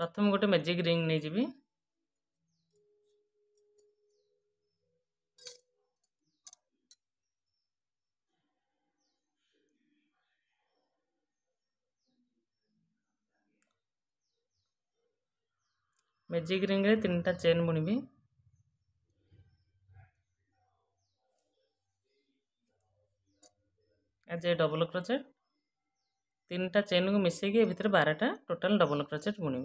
प्रथम गोटे magic ring नहीं जी मैजिक रिंग रे 3टा चेन बुणी आज डबल क्रोचेट 3टा चेन को मिसेकी भितर 12टा टोटाल डबल क्रोचेट बुणी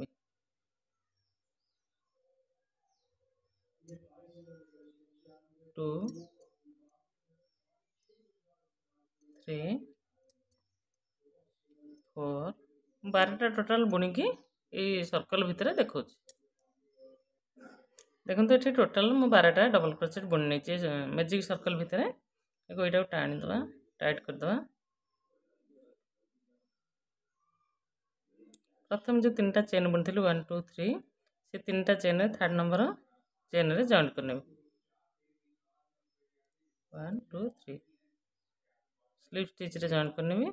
2 3 4 12टा टोटाल बुणी की सर्कल भितर देखो देखो ये टोटाल मु 12टा डबल क्रोचेट बुणी नहीं मैजिक सर्कल भितर यहाँ टाणीद टाइट करदे प्रथम जो 3टा चेन बुणी 1 2 3 से 3टा चेन थर्ड नंबर चेन रे जॉइंट करने 1 2 3 स्लिप स्टिच रे जॉइंट करने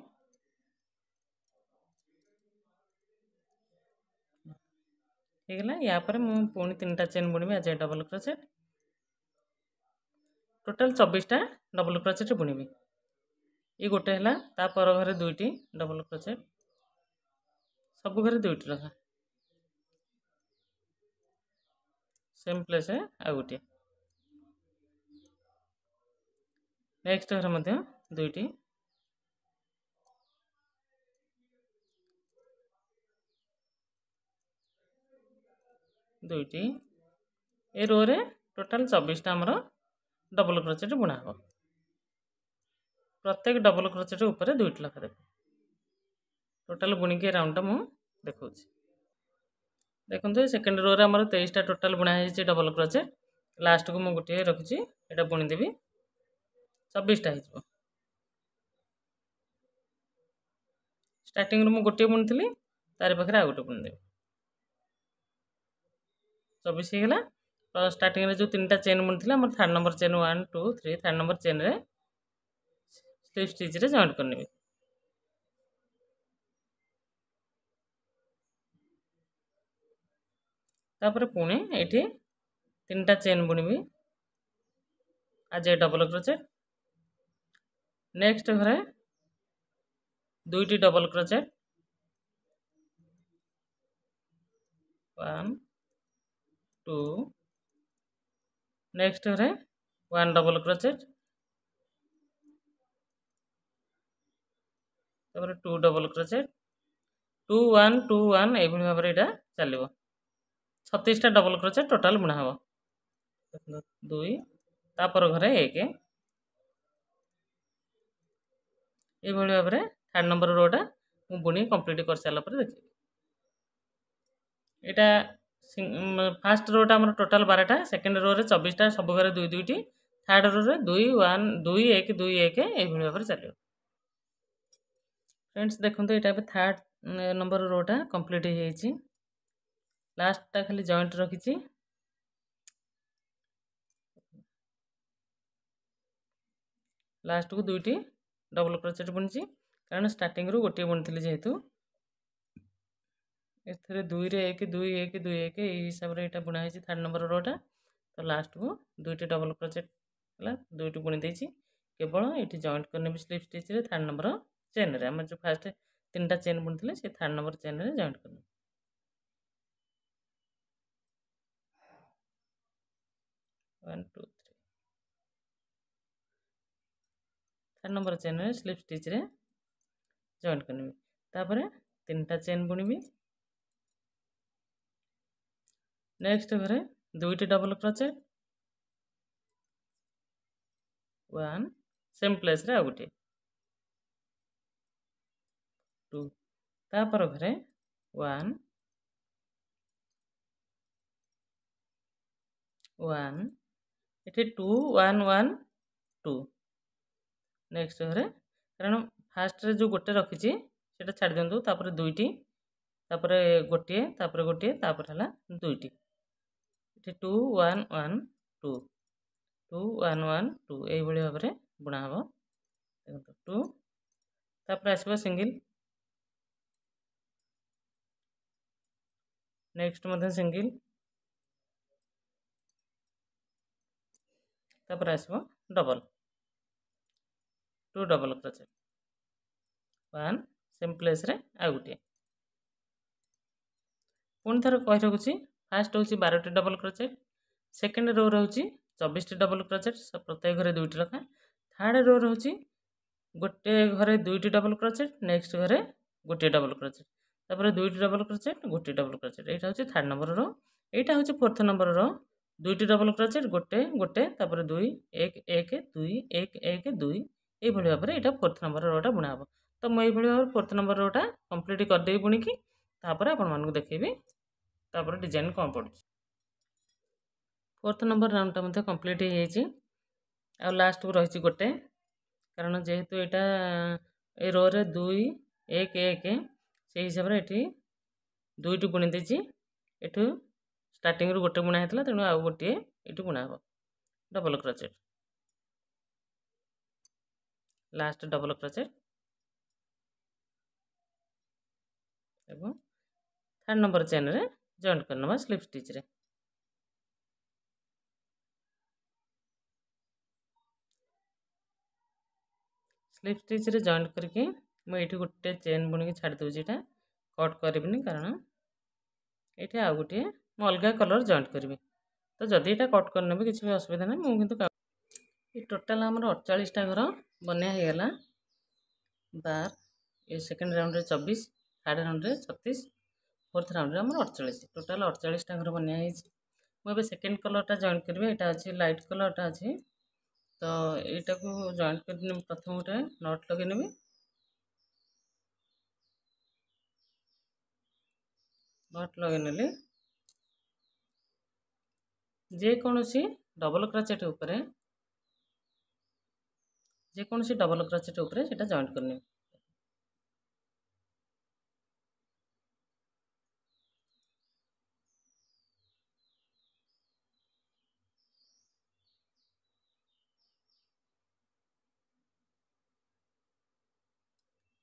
ହେଇଗଲା या पर मु पुणी 3टा चेन बुणी आज डबल क्रोचेट टोटाल 24टा डबल क्रोचेट बुणी ये गोटे है तापर घरे 2टी डबल क्रोचेट सब घरे 2टी रखा सेम प्लेस आ गोटे नेक्स्ट घर मध्य 2टी 2टी ए रो रे टोटाल 24टा आमर डबल क्रोचेट बुणा हो प्रत्येक डबल क्रोचेट ऊपर 2टी लखा देख टोटाल बुणी के राउंड मु देखो देखो सेकेंड रो रे आमर 23टा टोटाल बुणा है डबल क्रोचेट लास्ट को मु गोटे रखी एटा बुणी देवी 24टा हो स्टार्टिंग रू मु गोटे बुणी थी तार पाखे आ गोटे बुणी देवी 24 ହେଇଗଲା तो स्टार्टिंग रे जो 3टा चेन बुणी थी third number chain 1 2 3 third number chain रे स्लिप स्टिच रे जॉइंट करने तापर पुणी ये 3टा चेन बुणी आज डबल क्रोचेट नेक्स्ट घरे 2टी डबल क्रोचेट 1 2 नेक्स्ट घरे 1 डबल क्रोचेट तापर 2 डबल क्रोचेट 2 1 2 1 ये भाव में यहाँ चलो 36टा डबल क्रोचेट टोटाल बुणा हम 2 तापर घरे 1 ये भाव में थर्ड नंबर रोटा मु बुणी कंप्लीट कर सारा देखिए यहाँ फास्ट रोटा आम टोटाल 12टा सेकेंड रो रे 24टा सब घरे 2 2टी थर्ड रो रे 2 1 2 1 2 1 ये भाव में चलो फ्रेंड्स देखो यहाँ थर्ड नंबर रोटा कंप्लीट हो लास्टा खाली जॉइंट रखी लास्ट को 2टी डबल क्रोचेट बुणी कारण स्टार्टिंग रू गोटे बुणी जेहेतु एथे 2 रे 1 2 1 2 1 ये हिसाब से यहाँ बुणा है थर्ड नंबर रोटा तो लास्ट को 2टी डबल क्रोचेट है 2टी बुणी देती केवल ये जॉइंट करने भी स्लिप स्टिच रे थर्ड नंबर चेन रे आम जो फास्ट 3टा चेन बुणी से थर्ड नंबर चेन रे जॉइंट करने 1 2 3 थर्ड नंबर चेन रे स्लिप स्टिच रे जॉइंट करने तापर 3टा चेन बुणी नेक्स्ट घरे 2टी डबल क्रोचेट 1 सेम प्लेस रे आ गोटे 2 तापर घरे 1 1 ये 2 1 1 2 नेक्स्ट घरे कारण फास्ट रे जो गोटे रखी छाड़ दिंतु तापर 2टी तापर गोटे तापर गोटे तापर है 2टी ये 2 1 1 2 2 1 1 2 ये भाव में बुणा हम देखो 2 तापर आसवा सिंगल नेक्स्ट मध्य सिंगल तापर आसबो double 2 double crochet 1 same place रे आ गुटे पुणी थर कहि रखुची फास्ट होची 12 डबल क्रोचेट सेकंड रो रहउची 24 डबल क्रोचेट प्रत्येक घरे दुईटी रखा थर्ड रो रहउची गोटे घरे दुईटी डबल क्रोचेट नेक्स्ट घरे गोटे डबल क्रोचेट तापर दुईटी डबल क्रोचेट गोटे डबल क्रोचेट एटा होची थर्ड नंबर रो एटा होची फोर्थ नंबर रो दुईटी डबल क्रोचेट गोटे गोटे तापर 2 1 1 2 1 1 2 ए भली भाबरे एटा फोर्थ नंबर रोटा बुना हबो तो मैं भली भाबरे फोर्थ नंबर रोटा कंप्लीट कर देई बुनी की तापर आपण मानको देखेबी तापर डिजाइन कौन पड़ू फोर्थ नंबर राउंडटा मध्य कंप्लीट हो जाइए आ लास्ट को रही गोटे कारण जेहेतु यहाँ ए रो रे 2 1 1 से हिसाब से ये दुईटी बुणी देती एठू स्टार्टिंग रू गोटे बुणा होता तेणु आउ गोटे ये बुणा हम double crochet last double crochet एवं थर्ड नंबर चेन रे जॉइंट करनवा स्लिप स्टिच रे स्लिप स्टिच रे जॉइंट करके मैं ये गोटे चेन बुणी छाड़ दूसरी यहाँ कट करबिनी कारण ये आउ गोटे अलग कलर जॉइंट करी तो जदि यहाँ कट करने भी किसी भी असुविधा ना मुझे टोटाल आमर 48टा घर बनिया हो गला 12 ये सेकेंड राउंड रे 24 थर्ड राउंड रे 36 फोर्थ राउंड रे आमर 48 टोटाल 48टा घर बनिया मुझे सेकेंड कलरटा जॉइंट करी यहाँ अच्छी लाइट कलरटा अच्छी तो यहाँ को जॉइंट कर प्रथम गोटे नट लगे नेबी नट लगे नेली जेकोसी डबल क्रोचेट उपरे जेकोसी डबल क्रोचेट उपरे सेटा जॉइंट करने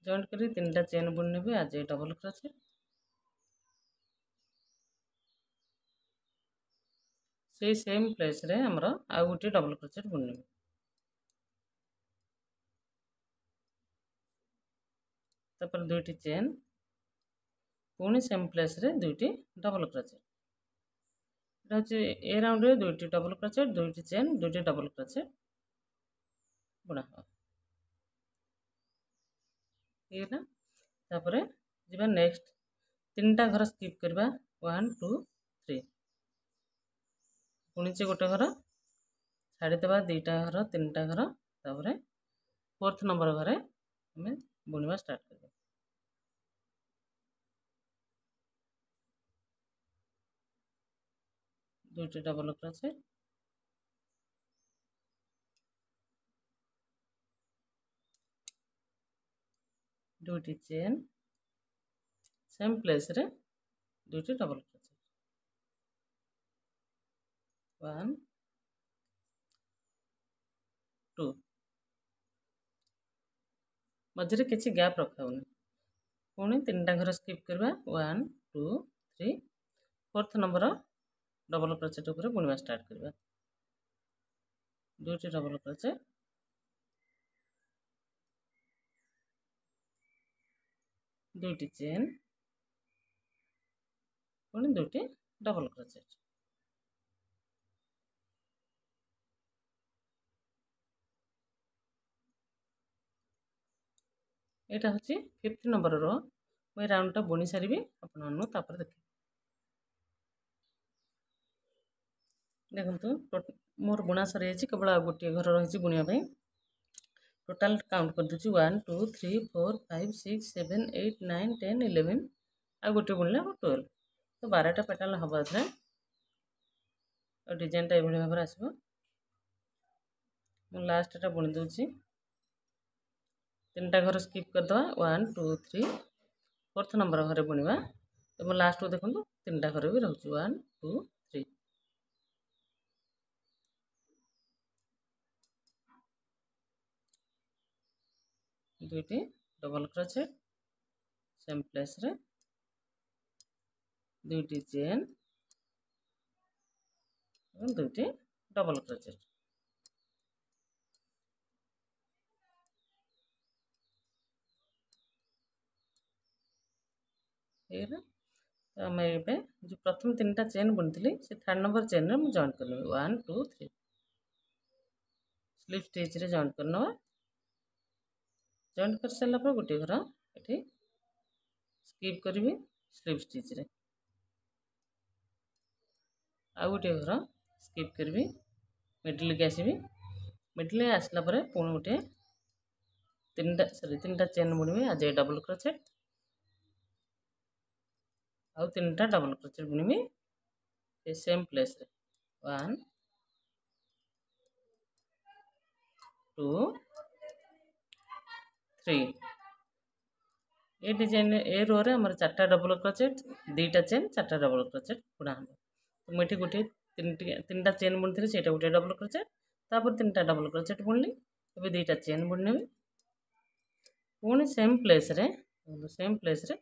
जॉइंट करी 3टा चेन बुनी नेबी आज डबल क्रोचेट से सेम प्लेस रे हमरो आ गोटे डबल क्रोचेट बुनी नेबी तापर दुईटी चेन पुणी सेम प्लेस रे दुईटी डबल क्रोचेट एटा होची ए राउंड रे दुईटी डबल क्रोचेट दुईटी चेन दुईटी डबल क्रोचेट बुना हो ये ना तापर जीवा नेक्स्ट 3टा घर स्किप करबा 1 2 3 पुणी से गोटे घर छाड़ीदेवा 2टा घर 3टा घर तापर फोर्थ नंबर घरे हमें बुणवा स्टार्ट करबा दुईटी डबल क्रोचेट दुईटी चेन सेम प्लेस रे दुईटी डबल क्रोचेट 1 2 मझे किसी गैप रखाऊनी पुणी 3टा घर स्किप करबा 1 2 3 फोर्थ नंबर डबल क्रोचेट ऊपर बुणवा स्टार्ट करबा दुईटी डबल क्रोचेट दुईटी चेन पुणी दुईटी डबल क्रोचेट यहाँ हूँ 5th नंबर रो मुझे राउंडटा बुणी सारी आपपर देख देखो मोर बुणा सरी जाइए केवल आ गोटे घर रही बुनापी टोटाल काउंट कर दूसरी 1 2 3 4 5 6 7 8 9 10 11 आ गोटे बुणले 12 तो 12टा पेटाल हम डिजाइनटा ये भाव में आसो लास्टा बुणी दूसरी 3टा घर स्किप करदे 1 2 3 फोर्थ नंबर घरे बुणवा तो लास्ट को देखो 3टा घर भी रोचे 1 2 3 दुईटी डबल क्रोचेट सेम प्लेस रे दुईटी चेन और दुईटी डबल क्रोचेट। ये आम ए जो प्रथम 3टा चेन बुनी से 3rd नंबर चेन में मुझे जॉइन करनी 1 2 3 स्लिप स्टिच रे जॉइन करना। जॉइन कर सारा पर गोटे घर ये स्किप करी स्लिप स्टिच रे आ गोटे घर स्किप करी मिडिल के आसबि मिडिल आसला पुणी गोटे 3टा चेन बुणवी आज डबल क्रोचेट आउ 3टा डबल क्रोचेट बुणवी सेम प्लेस रे 1 2 3 ये डिजाइन ए रो रे हमर 4टा डबल क्रोचेट 2टा चेन 4टा डबल क्रोचेट बुणा हम। तो मुझे गोटे 3टा चेन बुणी से गोटे डबल क्रोचेट तापर 3टा डबल क्रोचेट बुणली ए 2टा चेन बुणी पुणी सेम प्लेस रे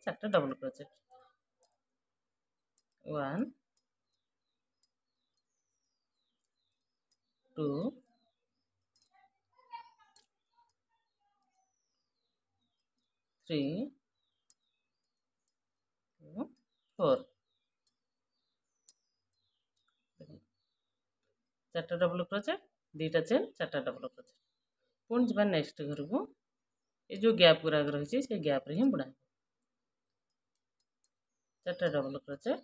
4टा डबल क्रोचेट 1 2 3 4 4टा डबल क्रोचेट 2टा चेन 4टा डबल क्रोचेट पुणी जब नेक्स्ट घर को ये जो गैप गुराक रही है गैप रे ही बुणा 4टा डबल क्रोचेट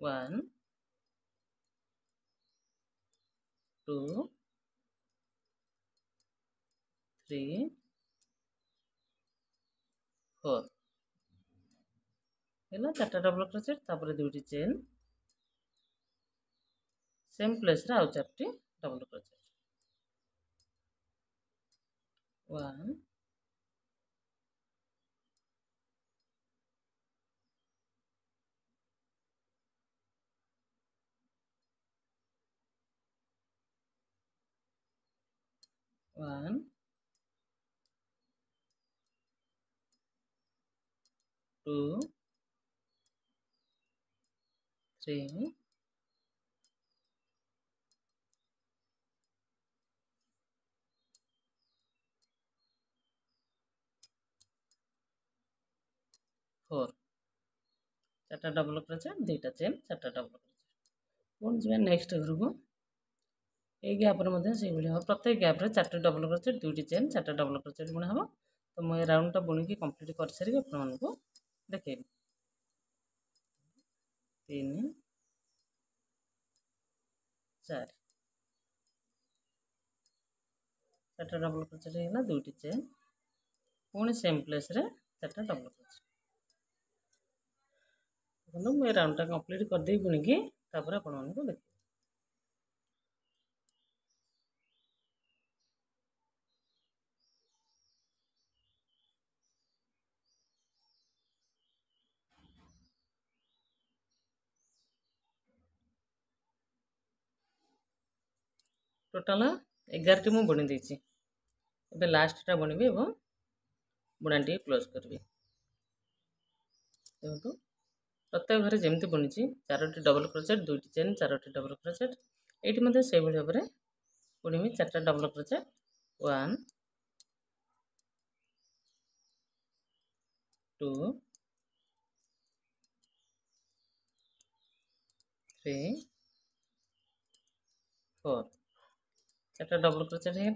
1 2 3 4 है 4टा डबल क्रोचेट तापर 2टी चेन सेम प्लेस रे आउ 4टी डबल क्रोचेट 1 1 2 3 4 4टा डबल क्रोचेट 2टा चेन 4टा डबल क्रोचेट पुणी जब नेक्स्ट घर को ये गैप से हम प्रत्येक गैप 4टा डबल क्रोचेट 2टी चेन 4टा डबल क्रोचेट बुणा हम। तो मुझे राउंड टा बुणी कंप्लीट कर सारी आपको देखेबी 3 4 4टा डबल क्रोचेट है 2टी चेन पुणी सेम प्लेस रे 4टा डबल क्रोचेट देखो मुझे राउंड टा कंप्लीट करदे बुणी तापर आपण देख टोटाल 11टी मु बुणी देछि एबे लास्टटा बुणबी एवं बुणाटी क्लोज करबी देखो प्रत्येक घरे जमती बुणी 4टी डबल क्रोचेट 2टी चेन 4टी डबल क्रोचेट ये से भाव में बुणबी 4टा डबल क्रोचेट 1 2 3 4 4टा डबल क्रोचेट है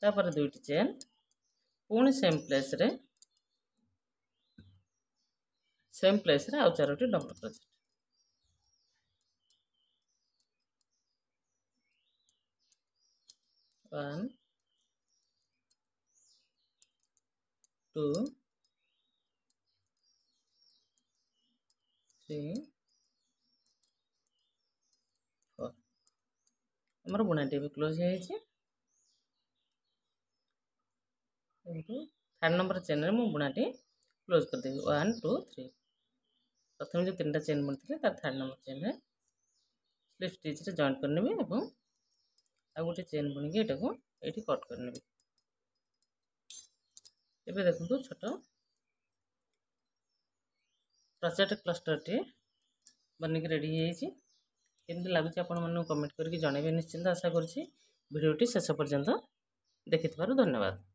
तापर 2टी चेन पुणी सेम प्लेस रे आउ 4टी डबल क्रोचेट 1 2 3 4 हमार बुणाटी भी क्लोज है 3rd नंबर चेन में मुझे बुणाटी क्लोज कर देवी 1 2 3 प्रथम जो 3टा चेन बुणी तार 3rd नंबर चेन में स्लिप स्टिच रे जॉइन करने और आ गोटे चेन बुणी ये कट करने देखो छोट ପ୍ରୋଜେକ୍ଟ କ୍ଲଷ୍ଟରଟି ବନିକି ରେଡ଼ି ହେଇଯାଇଛି। କେମିତି ଲାଗୁଛି ଆପଣମାନଙ୍କୁ କମେଣ୍ଟ କରିକି ଜଣାଇବେ ନିଶ୍ଚିନ୍ତ ଆଶା କରୁଛି। ଭିଡ଼ିଓଟି ଶେଷ ପର୍ଯ୍ୟନ୍ତ ଦେଖିଥିବାରୁ ଧନ୍ୟବାଦ।